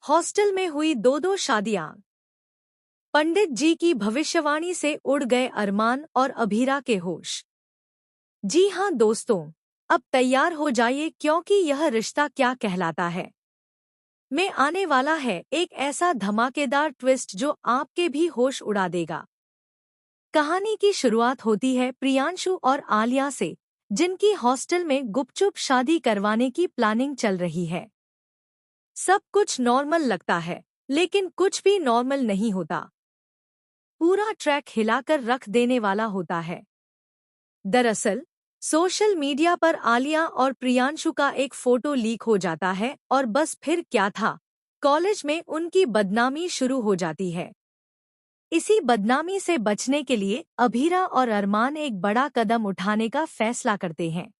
Hostel में हुई दो दो शादियां। पंडित जी की भविष्यवाणी से उड़ गए अरमान और अभीरा के होश। जी हाँ दोस्तों, अब तैयार हो जाइए क्योंकि यह रिश्ता क्या कहलाता है में आने वाला है एक ऐसा धमाकेदार ट्विस्ट जो आपके भी होश उड़ा देगा। कहानी की शुरुआत होती है प्रियांशु और आलिया से, जिनकी हॉस्टल में गुपचुप शादी करवाने की प्लानिंग चल रही है। सब कुछ नॉर्मल लगता है, लेकिन कुछ भी नॉर्मल नहीं होता। पूरा ट्रैक हिलाकर रख देने वाला होता है। दरअसल सोशल मीडिया पर आलिया और प्रियांशु का एक फोटो लीक हो जाता है और बस फिर क्या था, कॉलेज में उनकी बदनामी शुरू हो जाती है। इसी बदनामी से बचने के लिए अभीरा और अरमान एक बड़ा कदम उठाने का फैसला करते हैं।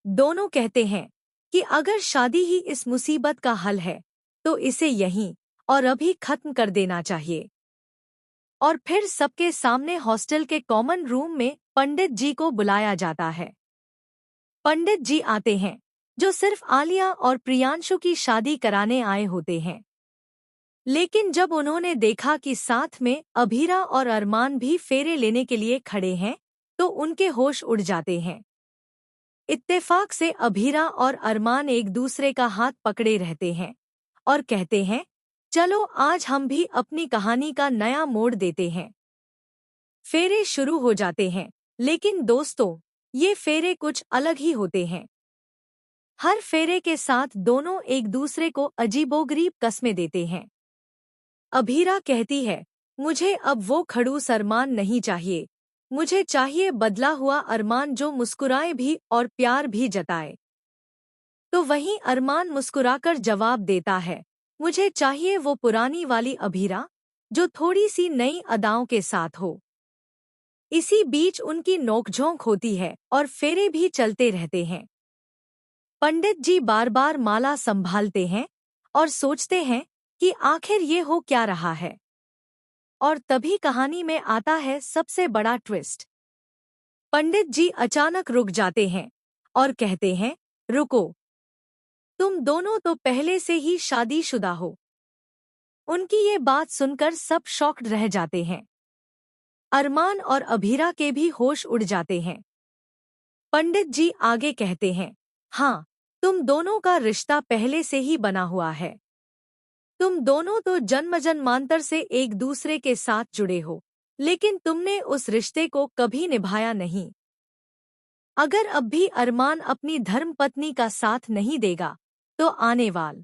दोनों कहते हैं कि अगर शादी ही इस मुसीबत का हल है तो इसे यहीं और अभी खत्म कर देना चाहिए। और फिर सबके सामने हॉस्टल के कॉमन रूम में पंडित जी को बुलाया जाता है। पंडित जी आते हैं, जो सिर्फ आलिया और प्रियांशु की शादी कराने आए होते हैं। लेकिन जब उन्होंने देखा कि साथ में अभीरा और अरमान भी फेरे लेने के लिए खड़े हैं, तो उनके होश उड़ जाते हैं। इत्तेफाक से अभीरा और अरमान एक दूसरे का हाथ पकड़े रहते हैं और कहते हैं, चलो आज हम भी अपनी कहानी का नया मोड़ देते हैं। फेरे शुरू हो जाते हैं, लेकिन दोस्तों, ये फेरे कुछ अलग ही होते हैं। हर फेरे के साथ दोनों एक दूसरे को अजीबोगरीब कस्में देते हैं। अभीरा कहती है, मुझे अब वो खड़ूस अरमान नहीं चाहिए, मुझे चाहिए बदला हुआ अरमान जो मुस्कुराए भी और प्यार भी जताए। तो वहीं अरमान मुस्कुराकर जवाब देता है, मुझे चाहिए वो पुरानी वाली अभीरा, जो थोड़ी सी नई अदाओं के साथ हो। इसी बीच उनकी नोकझोंक होती है और फेरे भी चलते रहते हैं। पंडित जी बार बार माला संभालते हैं और सोचते हैं कि आखिर ये हो क्या रहा है। और तभी कहानी में आता है सबसे बड़ा ट्विस्ट। पंडित जी अचानक रुक जाते हैं और कहते हैं, रुको, तुम दोनों तो पहले से ही शादीशुदा हो। उनकी ये बात सुनकर सब शॉक्ड रह जाते हैं। अरमान और अभीरा के भी होश उड़ जाते हैं। पंडित जी आगे कहते हैं, हाँ, तुम दोनों का रिश्ता पहले से ही बना हुआ है। तुम दोनों तो जन्मजन्मांतर से एक दूसरे के साथ जुड़े हो, लेकिन तुमने उस रिश्ते को कभी निभाया नहीं। अगर अब भी अरमान अपनी धर्मपत्नी का साथ नहीं देगा, तो आने वाल